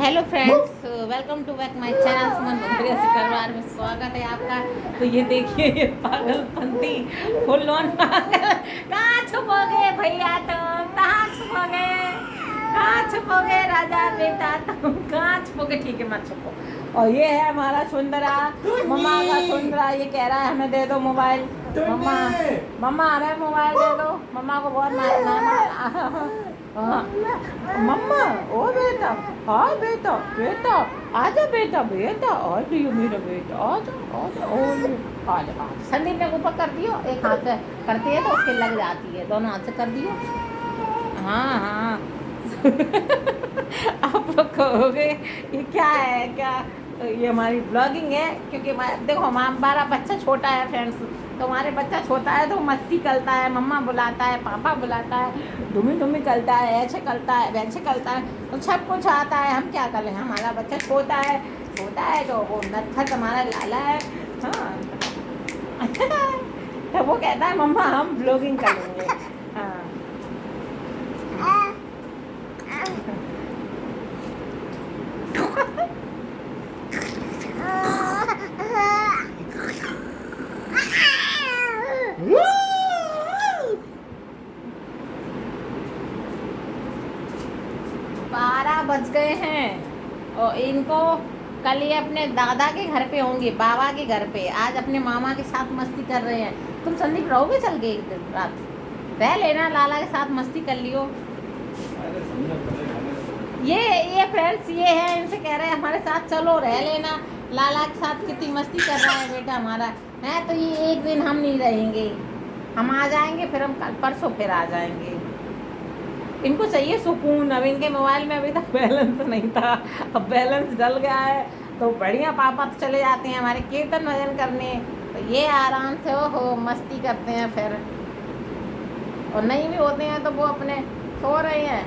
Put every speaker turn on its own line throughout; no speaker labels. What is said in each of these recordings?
Hello friends, welcome to back my channel Suman Bhandariya से परिवार में स्वागत है आपका। तो ये देखिए, ये पागलपंती फुल ऑन पागल। कहाँ छुपोगे भैया, तुम कहाँ छुपोगे? कहाँ छुपोगे राजा बेटा, तुम कहाँ छुपोगे? ठीक है, मत छुपो। और ये है हमारा सुंदरा, मम्मा का सुंदरा। ये कह रहा है हमें दे दो मोबाइल। मम्मा मम्मा हमें मोबाइल दे दो। मम्मा को बहुत मारना। मम्मा ओ बेटा, हाँ बेटा बेटा, आजा बेटा बेटा, आ दियो मेरा बेटा, आजा आजा, ओ आजा आजा। संदीप ने ऊपर कर दियो, एक हाथ से करती है तो उसके लग जाती है, दोनों हाथ से कर दियो। हाँ हाँ। आप लोग कहोगे ये क्या है क्या? तो ये हमारी ब्लॉगिंग है, क्योंकि देखो हमारा बच्चा छोटा है फ्रेंड्स। तो हमारे बच्चा छोटा है तो मस्ती करता है, मम्मा बुलाता है, पापा बुलाता है, धुमी धुमी करता है, ऐसे करता है वैसे करता है, तो सब कुछ आता है। हम क्या करें, हमारा बच्चा छोटा है तो वो नटखट हमारा लाला है। हाँ। तो वो कहता है मम्मा हम ब्लॉगिंग करेंगे। हाँ। बारह बज गए हैं और इनको कल ये अपने दादा के घर पे होंगे, बाबा के घर पे। आज अपने मामा के साथ मस्ती कर रहे हैं। तुम संदीप रहोगे चल के एक दिन रात? रह लेना, लाला के साथ मस्ती कर लियो। ये फ्रेंड्स ये है, इनसे कह रहे हैं हमारे साथ चलो, रह लेना। लाला के साथ कितनी मस्ती कर रहा है बेटा हमारा है। तो ये एक दिन हम नहीं रहेंगे, हम आ जाएंगे, फिर हम कल परसों फिर आ जाएंगे। इनको चाहिए सुकून। अब इनके मोबाइल में अभी तक बैलेंस नहीं था, अब बैलेंस डल गया है तो बढ़िया। पापा तो चले जाते हैं हमारे कीर्तन भजन करने, तो ये आराम से हो मस्ती करते हैं फिर। और नहीं भी होते हैं तो वो अपने सो रहे हैं,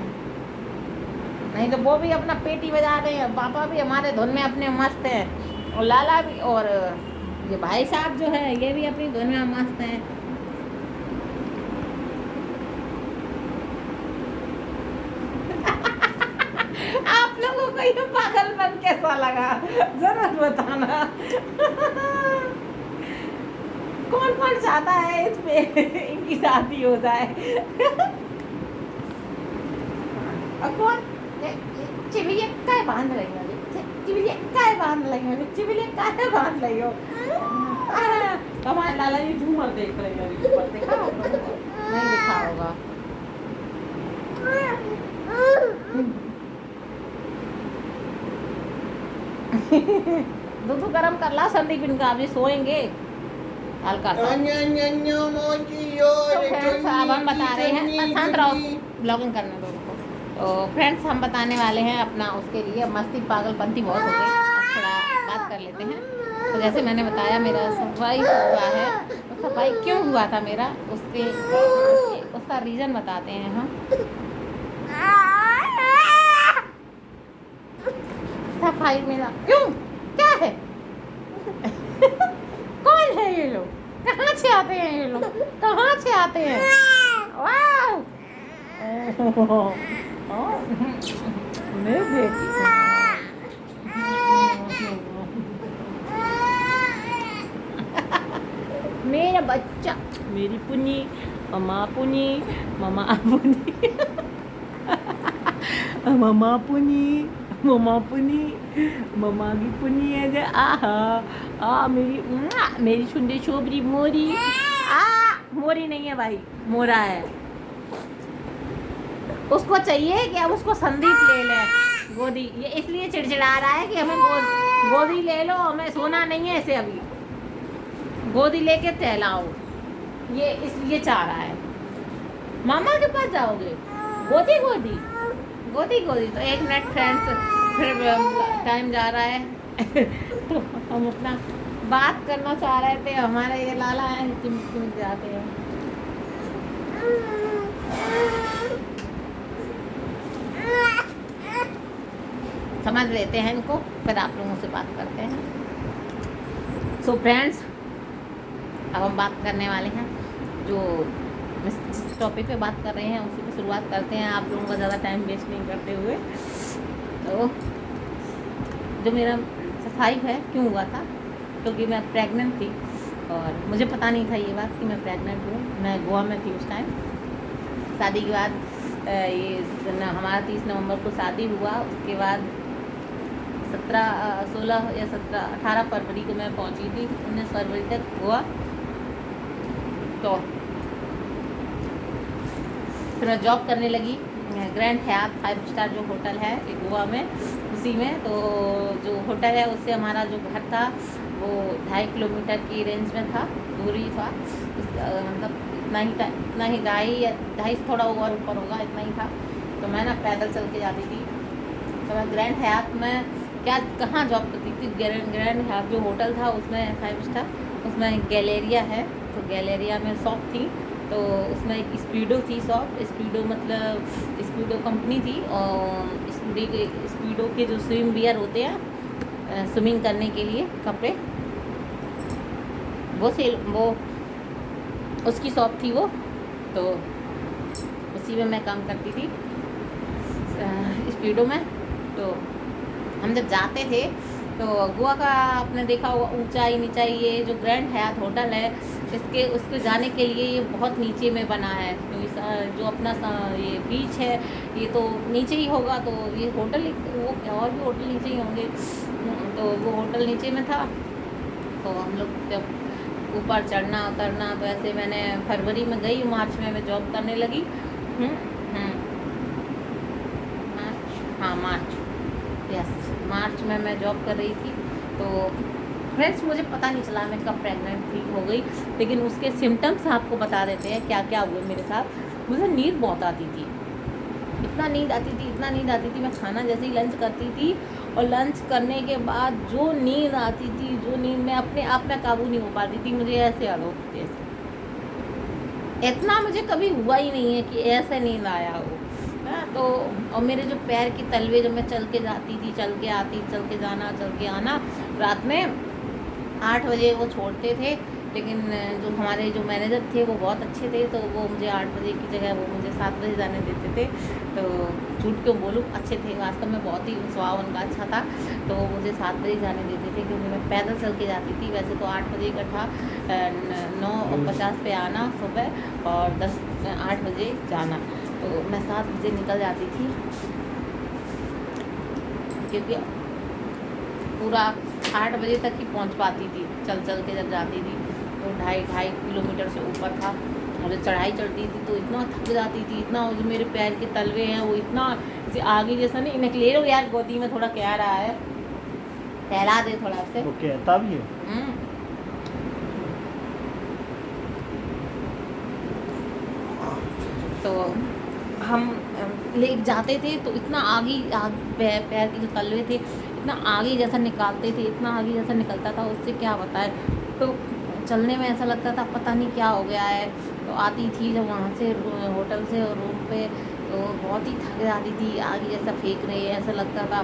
नहीं तो वो भी अपना पेटी बजा रहे हैं। पापा भी हमारे धुन में अपने मस्त हैं, और लाला भी, और ये भाई साहब जो है ये भी अपनी धुन में मस्त हैं। आप लोगों को ये पागलपन कैसा लगा जरूर बताना। कौन कौन चाहता है इस पे इनकी शादी हो जाए? और कौन चिबिलिया काय बांध रही हो? चिबिलिया काय बांध रही हो? चिबिलिया काय बांध रही हो? हमारे लाला जी झूमर देख रहे हैं, ऊपर देखा नहीं दिखा होगा। दूध गरम कर ला संदीप, इनका अभी सोएंगे हल्का सा। तो फ्रेंड्स अब हम बता रहे हैं, शांत रहो, ब्लॉगिंग करने दो उनको। तो फ्रेंड्स हम बताने वाले हैं अपना, उसके लिए मस्ती पागलपंती बहुत हो गई। अब थोड़ा बात कर लेते हैं। तो जैसे मैंने बताया मेरा सफाई हुआ है, तो सफाई क्यों हुआ था मेरा, उसका रीज़न बताते हैं हम। सफाई मेरा क्यों, क्या है? कौन है ये लोग, कहाँ से आते हैं ये लोग, कहाँ से आते हैं? वाह, मेरी बेटी, मेरा बच्चा, मेरी पुनी, मम्मा पुनी, मम्मा पुनी, मम्मा पुनी, मम्मा पुनी, मम्मा की पुनी है जो। आहा मेरी सुंदर छोबरी मोरी। मोरी नहीं है भाई, मोरा है। उसको चाहिए कि अब उसको संदीप ले ले गोदी। ये इसलिए चिड़चिड़ा रहा है कि हमें गोदी ले लो, हमें सोना नहीं है इसे, अभी गोदी लेके टहलाओ, ये इसलिए चाह रहा है। मामा के पास जाओगे, गोदी गोदी गोदी गोदी। तो एक मिनट फ्रेंड्स, फिर टाइम जा रहा है। तो हम अपना बात करना चाह रहे थे। हमारे ये लाला है, चिमचिम जाते हैं। समझ लेते हैं इनको, फिर आप लोगों से बात करते हैं। सो फ्रेंड्स अब हम बात करने वाले हैं, जो जिस टॉपिक पे बात कर रहे हैं उसी पे शुरुआत करते हैं, आप लोगों का ज़्यादा टाइम वेस्ट नहीं करते हुए। तो जो मेरा सफाई है क्यों हुआ था, क्योंकि मैं प्रेग्नेंट थी और मुझे पता नहीं था ये बात कि मैं प्रेग्नेंट हूँ। मैं गोवा में थी उस टाइम। शादी के बाद हमारा 30 नवंबर को शादी हुआ। उसके बाद 18 फरवरी को मैं पहुंची थी। 19 फरवरी तक हुआ। तो फिर मैं जॉब करने लगी ग्रैंड हयात 5 स्टार जो होटल है गोवा में, उसी में। तो जो होटल है उससे हमारा जो घर था वो 2.5 किलोमीटर की रेंज में था, दूरी था। मतलब इतना ही 2.5 से थोड़ा और ऊपर होगा, इतना ही था। तो मैं ना पैदल चल के जाती थी। तो मैं ग्रैंड हयात में कहाँ जॉब करती थी, ग्रैंड हयात जो होटल था उसमें 5 स्टार, उसमें गैलेरिया है। तो गैलेरिया में शॉप थी। तो उसमें एक स्पीडो थी शॉप। स्पीडो मतलब स्पीडो कंपनी थी। और स्पीडो के जो स्विम वियर होते हैं स्विमिंग करने के लिए कपड़े, वो उसकी शॉप थी वो। तो उसी में मैं काम करती थी स्पीडो में। तो हम जब जाते थे तो गोवा का आपने देखा होगा ऊंचाई नीचाई, ये जो ग्रैंड हयात होटल है उसके जाने के लिए ये बहुत नीचे में बना है। तो जो अपना ये बीच है ये तो नीचे ही होगा। तो ये होटल वो और भी होटल नीचे ही होंगे। तो वो होटल नीचे में था। तो हम लोग जब ऊपर चढ़ना उतरना, तो ऐसे मैंने फरवरी में गई, मार्च में मैं जॉब करने लगी। मार्च में मैं जॉब कर रही थी। तो फ्रेंड्स मुझे पता नहीं चला मैं कब प्रेग्नेंट थी हो गई, लेकिन उसके सिम्टम्स आपको बता देते हैं क्या क्या हुए मेरे साथ। मुझे नींद बहुत आती थी, इतना नींद आती थी। मैं खाना जैसे ही लंच करती थी और लंच करने के बाद जो नींद आती थी, जो नींद में अपने आप में काबू नहीं हो पाती थी। मुझे ऐसे हाल होती थी, इतना मुझे कभी हुआ ही नहीं है कि ऐसे नींद आया हो। तो और मेरे जो पैर की तलवे जब मैं चल के जाती थी, चल के आती, चल के जाना, चल के आना, रात में 8 बजे वो छोड़ते थे। लेकिन जो हमारे जो मैनेजर थे वो बहुत अच्छे थे। तो वो मुझे 8 बजे की जगह वो मुझे 7 बजे जाने देते थे। तो झूठ क्यों बोलूँ, अच्छे थे वास्तव में, बहुत ही स्वभाव उनका अच्छा था। तो वो मुझे 7 बजे जाने देते थे क्योंकि मैं पैदल चल के जाती थी। वैसे तो 8 बजे का था, 9:50 पे आना सुबह और 8 बजे जाना। तो मैं 7 बजे निकल जाती थी क्योंकि पूरा 8 बजे तक ही पहुंच पाती थी चल के जब जाती थी। तो 2.5 किलोमीटर से ऊपर था और जब चढ़ाई चढ़ती थी तो इतना थक जाती थी, इतना जो मेरे पैर के तलवे हैं वो इतना आगे जैसा नहीं। मैं ले लो यार, गोदी में थोड़ा क्या रहा है, टहला दे थोड़ा से।
ओके तब ये
तो हम ले जाते थे तो इतना आगे पैर के जो तलवे थे इतना आगे जैसा निकालते थे, इतना आगे जैसा निकलता था, उससे क्या बताए। तो चलने में ऐसा लगता था पता नहीं क्या हो गया है। तो आती थी जब वहाँ से होटल से रूम पे, तो बहुत ही थक जाती थी, आगे जैसा फेंक रही है ऐसा लगता था।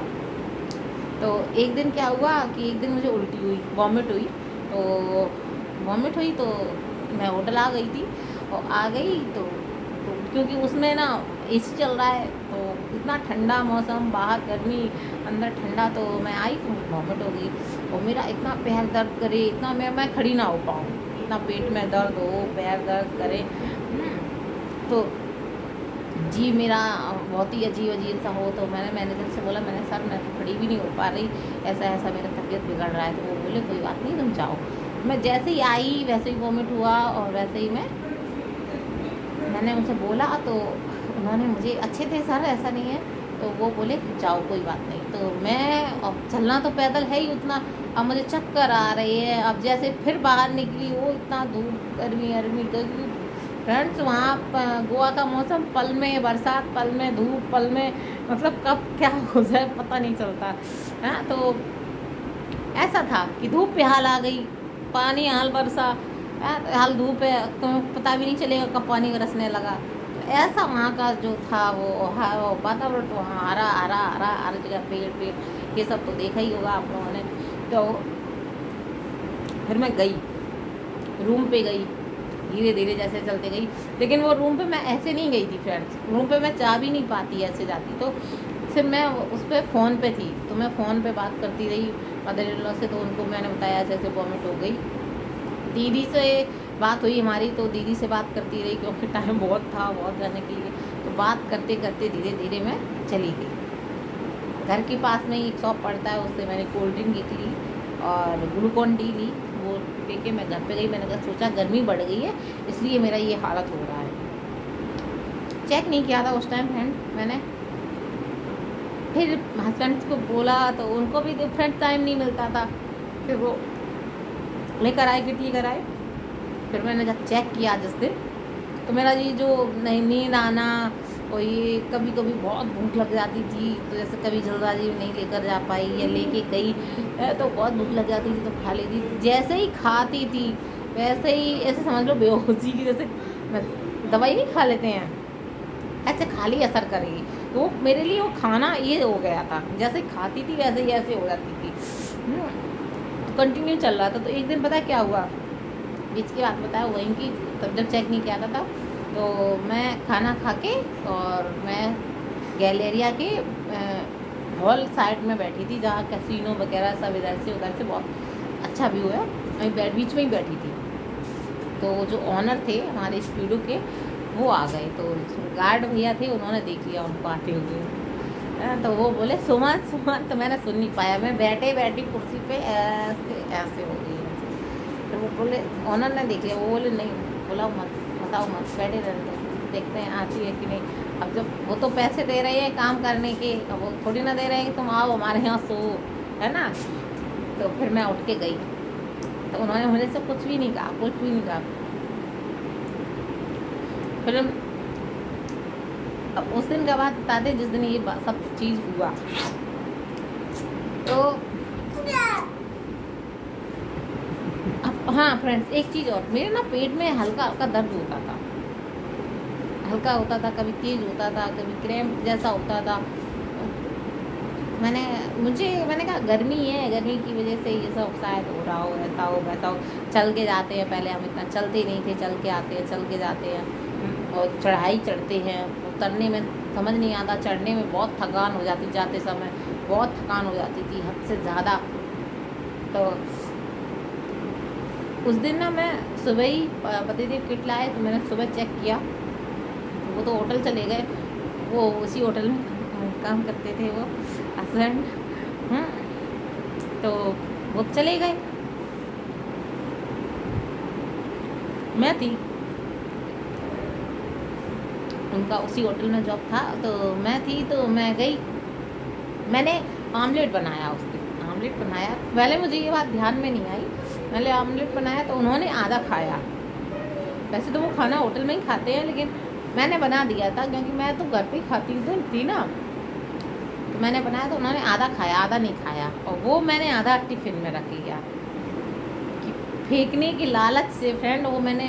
तो एक दिन क्या हुआ कि एक दिन मुझे उल्टी हुई, वॉमिट हुई। तो मैं होटल आ गई थी और आ गई तो क्योंकि उसमें ना एसी चल रहा है, तो इतना ठंडा मौसम, बाहर गर्मी अंदर ठंडा। तो मैं आई तो वॉमिट हो गई और मेरा इतना पैर दर्द करे, इतना मैं खड़ी ना हो पाऊँ, इतना पेट में दर्द हो, पैर दर्द करे। तो जी मेरा बहुत ही अजीब सा हो। तो मैंने मैनेजर से बोला, मैंने सर मैं तो खड़ी भी नहीं हो पा रही, ऐसा मेरा तबीयत बिगड़ रहा है। तो वो बोले कोई बात नहीं तुम जाओ। मैं जैसे ही आई वैसे ही वॉमिट हुआ और वैसे ही मैंने उनसे बोला। तो उन्होंने मुझे, अच्छे थे सर ऐसा नहीं है, तो वो बोले जाओ कोई बात नहीं। तो मैं अब चलना तो पैदल है ही उतना, अब मुझे चक्कर आ रही है। अब जैसे फिर बाहर निकली, वो इतना धूप गर्मी फ्रेंड्स, वहाँ गोवा का मौसम पल में बरसात, पल में धूप, पल में मतलब कब क्या हो जाए पता नहीं चलता है। तो ऐसा था कि धूप पे हाल आ गई, पानी हाल बरसा, हाल धूप है, तुम्हें पता भी नहीं चलेगा कब पानी बरसने लगा। तो ऐसा वहाँ का जो था वो वातावरण, तो वहाँ हरा जगह पेड़ ये सब तो देखा ही होगा आप लोगों ने। तो फिर मैं गई, रूम पे गई, धीरे धीरे जैसे चलते गई। लेकिन वो रूम पे मैं ऐसे नहीं गई थी फ्रेंड्स, रूम पे मैं जा भी नहीं पाती ऐसे जाती। तो सिर्फ मैं उस पर फ़ोन पे थी, तो मैं फ़ोन पे बात करती रही मदर इन लॉ से। तो उनको मैंने बताया ऐसे ऐसे वॉमिट हो गई। दीदी से बात हुई हमारी, तो दीदी से बात करती रही क्योंकि टाइम बहुत था बहुत रहने के लिए। तो बात करते करते धीरे धीरे मैं चली गई। घर के पास में ही एक शॉप पड़ता है, उससे मैंने कोल्ड ड्रिंक एक ली और ग्लूकॉन डी ली। वो लेके मैं घर पे गई। मैंने कहा सोचा गर्मी बढ़ गई है इसलिए मेरा ये हालत हो रहा है। चेक नहीं किया था उस टाइम फ्रेंड मैंने। फिर हस्बैंड को बोला तो उनको भी डिफरेंट टाइम नहीं मिलता था। फिर वो लेकर आए, किट लेकर आए। फिर मैंने जब चेक किया जिस दिन, तो मेरा ये जो नींद आना और ये कभी कभी बहुत भूख लग जाती थी, तो जैसे कभी जल्दबाजी में नहीं लेकर जा पाई या लेके गई तो बहुत भूख लग जाती थी तो खा लेती थी। जैसे ही खाती थी वैसे ही ऐसे समझ लो बेहोशी की, जैसे दवाई नहीं खा लेते हैं ऐसे खाली असर करेगी। तो मेरे लिए वो खाना ये हो गया था, जैसे खाती थी वैसे ही ऐसे हो जाती थी। तो कंटिन्यू चल रहा था। तो एक दिन पता क्या हुआ, बीच की बात बताया वहीं की, तब जब चेक नहीं किया था तो मैं खाना खा के और मैं गैलेरिया के हॉल साइड में बैठी थी जहाँ कैसीनो वगैरह सब इधर से उधर से बहुत अच्छा व्यू है, वहीं बीच में ही बैठी थी। तो जो ऑनर थे हमारे स्टूडियो के वो आ गए, तो गार्ड भैया थे, उन्होंने देख लिया उनको आते हुए। तो वो बोले सुमन सुमन, तो मैंने सुन नहीं पाया, मैं बैठे बैठी कुर्सी पे ऐसे ऐसे हो गई। तो वो बोले ऑनर ने देख लिया, वो बोले नहीं बुलाओ मत, बताओ मत, बैठे रहते देखते हैं आती है कि नहीं। अब जब वो तो पैसे दे रहे हैं काम करने के, अब वो थोड़ी ना दे रहे हैं कि तुम आओ हमारे यहाँ सो, है ना। तो फिर मैं उठ के गई, तो उन्होंने मुझे से कुछ भी नहीं कहा, कुछ भी नहीं कहा। फिर अब उस दिन का बात बताते जिस दिन ये सब चीज़ हुआ। तो अब हाँ फ्रेंड्स, एक चीज़ और, मेरे ना पेट में हल्का हल्का दर्द होता था, हल्का होता था, कभी तेज होता था, कभी क्रैम्प जैसा होता था। मैंने कहा गर्मी है, गर्मी की वजह से ये सब शायद हो रहा हो, ऐसा हो वैसा हो। चल के जाते हैं, पहले हम इतना चलते नहीं थे, चल के आते हैं, चल के जाते हैं और चढ़ाई चढ़ते हैं। उतरने में समझ नहीं आता, चढ़ने में बहुत थकान हो जाती, जाते समय बहुत थकान हो जाती थी हद से ज़्यादा। तो उस दिन ना मैं सुबह ही पतिदेव किट लाए, तो मैंने सुबह चेक किया। वो तो होटल चले गए, वो उसी होटल में काम करते थे वो हस्बैंड। तो वो चले गए, मैं थी, उनका उसी होटल में जॉब था, तो मैं थी। तो मैं गई, मैंने आमलेट बनाया उस दिन, आमलेट बनाया। पहले मुझे ये बात ध्यान में नहीं आई, मैंने आमलेट बनाया तो उन्होंने आधा खाया। वैसे तो वो खाना होटल में ही खाते हैं, लेकिन मैंने बना दिया था क्योंकि मैं तो घर पे ही खाती थी ना। तो मैंने बनाया तो उन्होंने आधा खाया, आधा नहीं खाया, और वो मैंने आधा टिफ़िन में रख लिया कि फेंकने की लालच से फ्रेंड, वो मैंने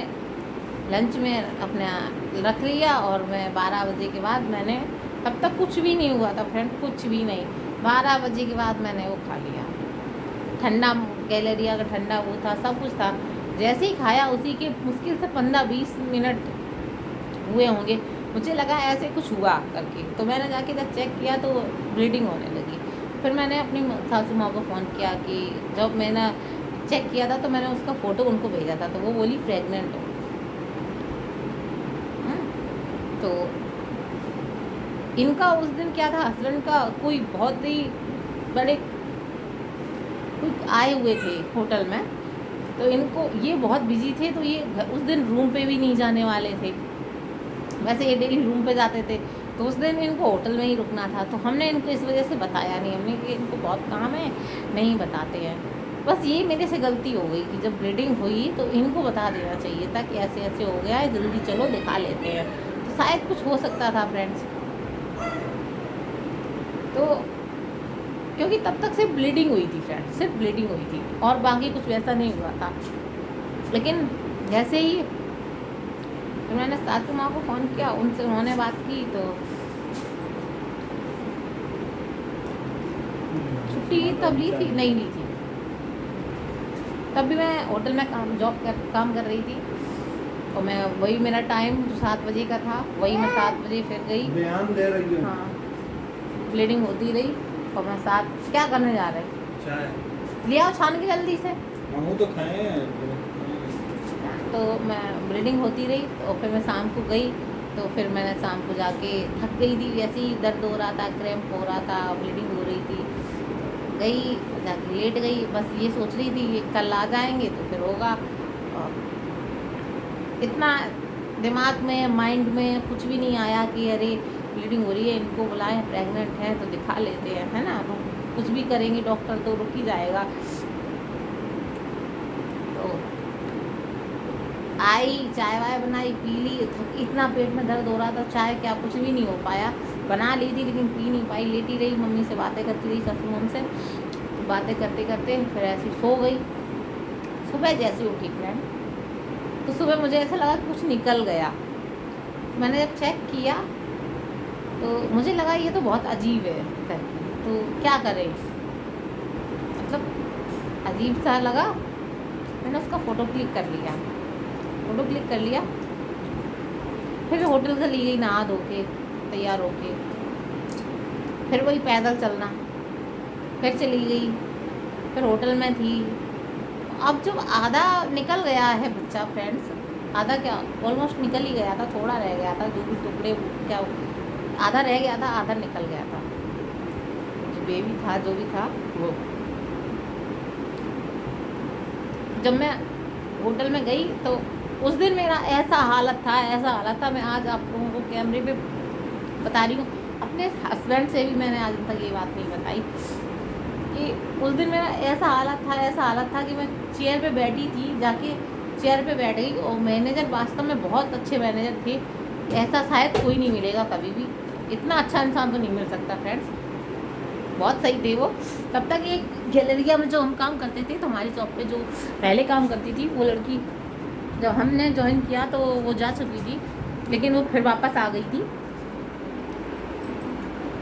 लंच में अपने रख लिया। और मैं 12 बजे के बाद मैंने, तब तक कुछ भी नहीं हुआ था फ्रेंड, कुछ भी नहीं। 12 बजे के बाद मैंने वो खा लिया। ठंडा गैलेरिया का ठंडा वो था, सब कुछ था। जैसे ही खाया उसी के मुश्किल से 15-20 मिनट हुए होंगे, मुझे लगा ऐसे कुछ हुआ करके। तो मैंने जाके जब चेक किया तो ब्लीडिंग होने लगी। फिर मैंने अपनी सासू माँ को फ़ोन किया कि जब मैंने चेक किया था तो मैंने उसका फ़ोटो उनको भेजा था, तो वो बोली प्रेग्नेंट हो। तो इनका उस दिन क्या था, हस्बैंड का कोई बहुत ही बड़े कोई आए हुए थे होटल में, तो इनको ये बहुत बिजी थे, तो ये उस दिन रूम पे भी नहीं जाने वाले थे। वैसे ये डेली रूम पे जाते थे, तो उस दिन इनको होटल में ही रुकना था। तो हमने इनको इस वजह से बताया नहीं, हमने कि इनको बहुत काम है, नहीं बताते हैं। बस ये मेरे से गलती हो गई कि जब ब्लीडिंग हुई तो इनको बता देना चाहिए था कि ऐसे ऐसे हो गया है, जल्दी चलो दिखा लेते हैं, तो शायद कुछ हो सकता था फ्रेंड्स। तो क्योंकि तब तक सिर्फ ब्लीडिंग हुई थी फ्रेंड्स, सिर्फ ब्लीडिंग हुई थी और बाकी कुछ वैसा नहीं हुआ था। लेकिन जैसे ही तो मैंने सासू माँ को फ़ोन किया, उनसे उन्होंने बात की, तो छुट्टी तब ली थी, नहीं ली थी, तब भी मैं होटल में काम कर रही थी। और मैं वही मेरा टाइम जो 7 बजे का था, वही मैं 7 बजे फिर गई।
बयान दे रही हूँ।
हाँ, ब्लीडिंग होती रही और मैं साथ क्या करने जा रहे
चाय
ले आओ छान के जल्दी से।
हम तो खाए हैं।
तो मैं ब्लीडिंग होती रही और फिर मैं शाम को गई तो फिर मैंने शाम को जाके थक गई थी, वैसे ही दर्द हो रहा था, क्रैम्प हो रहा था, ब्लीडिंग हो रही थी, गई जाके लेट गई। बस ये सोच रही थी ये कल आ जाएंगे तो फिर होगा। और इतना दिमाग में माइंड में कुछ भी नहीं आया कि अरे ब्लीडिंग हो रही है, इनको बुलाएं, प्रेग्नेंट है तो दिखा लेते हैं, है ना। तो कुछ भी करेंगे डॉक्टर तो रुक ही जाएगा। तो आई, चाय वाय बनाई, पी ली, इतना पेट में दर्द हो रहा था, चाय क्या कुछ भी नहीं हो पाया। बना ली थी लेकिन पी नहीं पाई, लेटी रही, मम्मी से बातें करती रही, ससुर मम्मी से बातें करते करते फिर ऐसी सो गई। सुबह जैसे उठी फ्रेंड तो सुबह मुझे ऐसा लगा कि कुछ निकल गया। मैंने जब चेक किया तो मुझे लगा ये तो बहुत अजीब है करके, तो क्या करें, मतलब अजीब सा लगा। मैंने उसका फ़ोटो क्लिक कर लिया, फ़ोटो क्लिक कर लिया। फिर होटल से ली गई नहा धो के तैयार होके, फिर वही पैदल चलना, फिर चली गई, फिर होटल में थी। अब जब आधा निकल गया है बच्चा फ्रेंड्स, आधा क्या ऑलमोस्ट निकल ही गया था, थोड़ा रह गया था, जो भी टुकड़े क्या आधा रह गया था, आधा निकल गया था, जो बेबी था जो भी था वो। जब मैं होटल में गई तो उस दिन मेरा ऐसा हालत था, मैं आज आप लोगों को कैमरे पे बता रही हूँ। अपने हस्बैंड से भी मैंने आज तक ये बात नहीं बताई कि उस दिन मेरा ऐसा हालत था कि मैं चेयर पे बैठी थी, जाके चेयर पे बैठ गई और मैनेजर वास्तव में बहुत अच्छे मैनेजर थे, ऐसा शायद कोई नहीं मिलेगा कभी भी, इतना अच्छा इंसान तो नहीं मिल सकता फ्रेंड्स, बहुत सही थे वो। तब तक एक गैलरिया में जो हम काम करते थे, तो हमारी शॉप पे जो पहले काम करती थी वो लड़की, जब हमने ज्वाइन किया तो वो जा चुकी थी, लेकिन वो फिर वापस आ गई थी।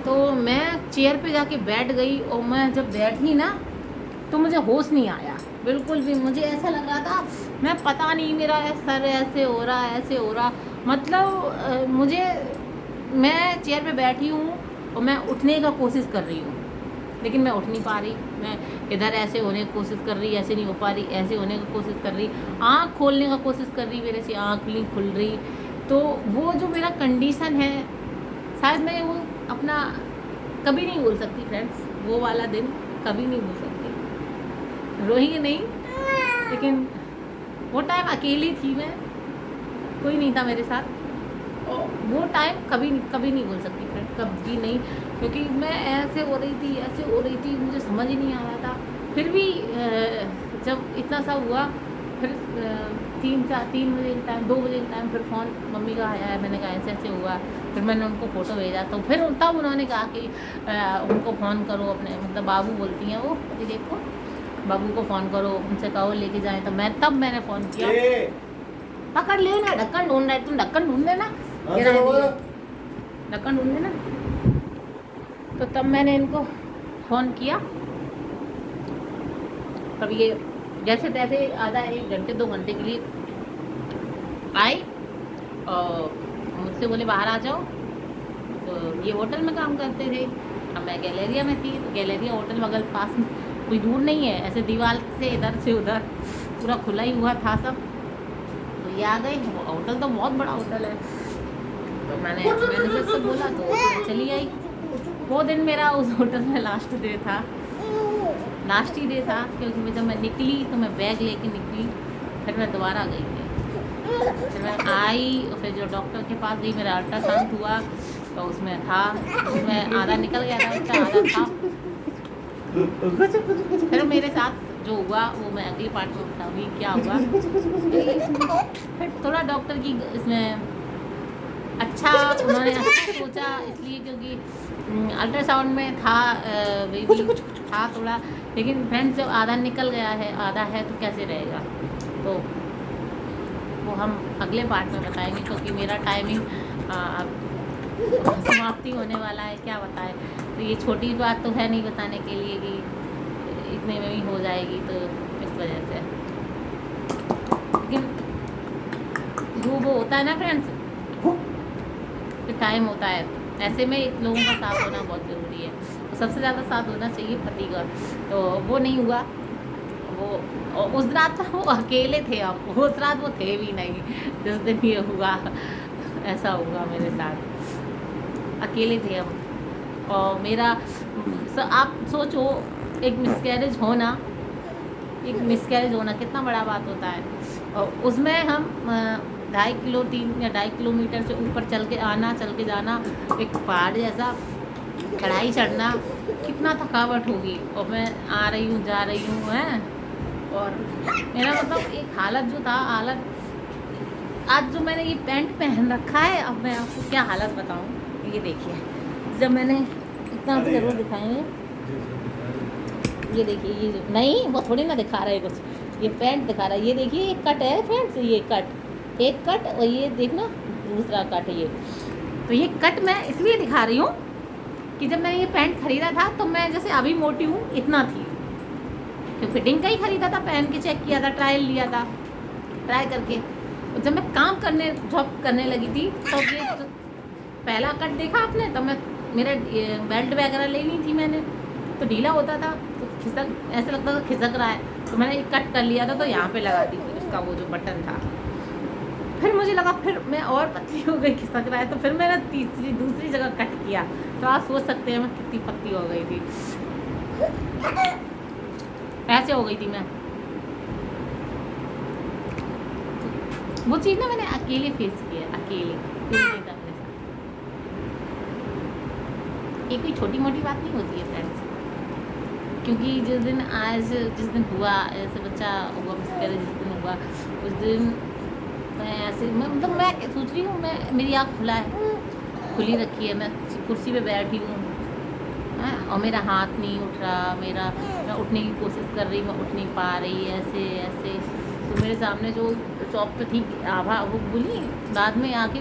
तो मैं चेयर पे जाके बैठ गई और मैं जब बैठी ना तो मुझे होश नहीं आया बिल्कुल भी। मुझे ऐसा लग रहा था मैं पता नहीं मेरा सर ऐसे हो रहा, मतलब मैं चेयर पे बैठी हूँ और मैं उठने का कोशिश कर रही हूँ, लेकिन मैं उठ नहीं पा रही। मैं इधर ऐसे होने की कोशिश कर रही, ऐसे नहीं हो पा रही, ऐसे होने की कोशिश कर रही, आँख खोलने का कोशिश कर रही, मेरे से आँख नहीं खुल रही। तो वो जो मेरा कंडीशन है, शायद मैं वो अपना कभी नहीं भूल सकती फ्रेंड्स, वो वाला दिन कभी नहीं भूल सकती। रोएंगे नहीं, लेकिन वो टाइम अकेली थी मैं, कोई नहीं था मेरे साथ, और वो टाइम कभी नहीं भूल सकती फ्रेंड, कभी नहीं। क्योंकि मैं ऐसे हो रही थी, मुझे समझ ही नहीं आ रहा था। फिर भी जब इतना सा हुआ, फिर 3 बजे के टाइम, 2 बजे के टाइम फिर फ़ोन मम्मी का आया है, मैंने कहा ऐसे ऐसे हुआ। फिर मैंने उनको फ़ोटो भेजा, तो फिर तब उन्होंने कहा कि उनको फ़ोन करो, अपने मतलब बाबू बोलती हैं वो, अभी देखो बाबू को फ़ोन करो, उनसे कहो लेके जाएं। तो मैंने फ़ोन किया, पकड़ लेना, ढक्कन ढूंढ रहे, तुम ढक्कन ढूंढ लेना, ढक्कन ढूंढ लेना। तो तब मैंने इनको फ़ोन किया, तब ये जैसे तैसे आधा 1 घंटे 2 घंटे के लिए आए और मुझसे बोले बाहर आ जाओ। तो ये होटल में काम करते थे, अब मैं गैलेरिया में थी, तो गैलेरिया होटल बगल पास में, कोई दूर नहीं है, ऐसे दीवार से इधर से उधर पूरा खुला ही हुआ था सब। तो ये आ गए, होटल तो बहुत बड़ा होटल है। तो मैंने से बोला तो चली आई। वो दिन मेरा उस होटल में लास्ट ही डे था, क्योंकि जब मैं निकली तो मैं बैग लेके निकली, फिर मैं दोबारा गई थी, फिर मैं आई और फिर जो डॉक्टर के पास गई, मेरा अल्ट्रासाउंड हुआ तो उसमें था, उसमें आधा निकल गया था, उसका आधा था। फिर मेरे साथ जो हुआ वो मैं अगली पार्ट में बताऊँगी क्या हुआ। फिर थोड़ा डॉक्टर की इसमें अच्छा उन्होंने अच्छा सोचा, इसलिए क्योंकि अल्ट्रासाउंड में था बेबी था थोड़ा, लेकिन फ्रेंड्स जब आधा निकल गया है, आधा है तो कैसे रहेगा, तो वो हम अगले पार्ट में बताएंगे, क्योंकि मेरा टाइमिंग समाप्ति होने वाला है, क्या बताएं। तो ये छोटी बात तो है नहीं बताने के लिए कि इतने में भी हो जाएगी, तो इस वजह से। लेकिन जो वो होता है ना फ्रेंड्स, टाइम होता है ऐसे में लोगों का साथ होना बहुत ज़रूरी है। तो सबसे ज़्यादा साथ होना चाहिए पति का, तो वो नहीं हुआ। वो और उस रात वो अकेले थे, हम उस रात वो थे भी नहीं जिस दिन ये हुआ। ऐसा हुआ मेरे साथ, अकेले थे हम। और मेरा आप सोचो, एक मिसकैरेज होना कितना बड़ा बात होता है। और उसमें हम 2.5 किलोमीटर से ऊपर चल के जाना, एक पहाड़ जैसा चढ़ाई चढ़ना, कितना थकावट होगी। और मैं आ रही हूँ, जा रही हूँ हैं। और मेरा मतलब एक हालत आज जो मैंने ये पैंट पहन रखा है, अब मैं आपको क्या हालत बताऊँ। ये देखिए, जब मैंने इतना तो ज़रूर दिखाएंगे। ये देखिए, ये जो नहीं, वो थोड़ी ना दिखा रहा है कुछ, ये पैंट दिखा रहा है। ये देखिए, ये कट है फ्रेंड्स, ये कट, एक कट, और ये देखना दूसरा कट है। ये तो ये कट मैं इसलिए दिखा रही हूँ कि जब मैंने ये पैंट खरीदा था तो मैं जैसे अभी मोटी हूँ इतना थी, तो फिटिंग का ही खरीदा था, पहन के चेक किया था, ट्रायल लिया था, ट्राई करके। और जब मैं जॉब करने लगी थी तो ये तो पहला कट देखा आपने, तो मेरा बेल्ट वगैरह लेनी थी मैंने, तो ढीला होता था, तो ऐसा लगता था खिसक रहा है, तो मैंने एक कट कर लिया था, तो यहाँ पे लगा दी थी उसका वो जो बटन था। फिर मुझे लगा, फिर मैं और पतली हो गई, खिसक रहा है, तो फिर मैंने दूसरी जगह कट किया। तो आप सोच सकते हैं मैं कितनी पतली हो गई थी, ऐसे हो गई थी मैं। वो चीज़ ना मैंने अकेले फेस किया, अकेले, कोई नहीं था मेरे साथ। ये कोई छोटी मोटी बात नहीं होती है फ्रेंड्स, क्योंकि जिस दिन हुआ ऐसे बच्चा हुआ, मिसकैरेज जिस दिन हुआ, उस दिन मैं सोच रही हूँ, मेरी आँख खुली रखी है, मैं कुर्सी पे बैठी हूँ, और मेरा हाथ नहीं उठ रहा, मैं उठने की कोशिश कर रही, मैं उठ नहीं पा रही, ऐसे। तो मेरे सामने जो शॉप पे थी आभा, वो बोली बाद में आके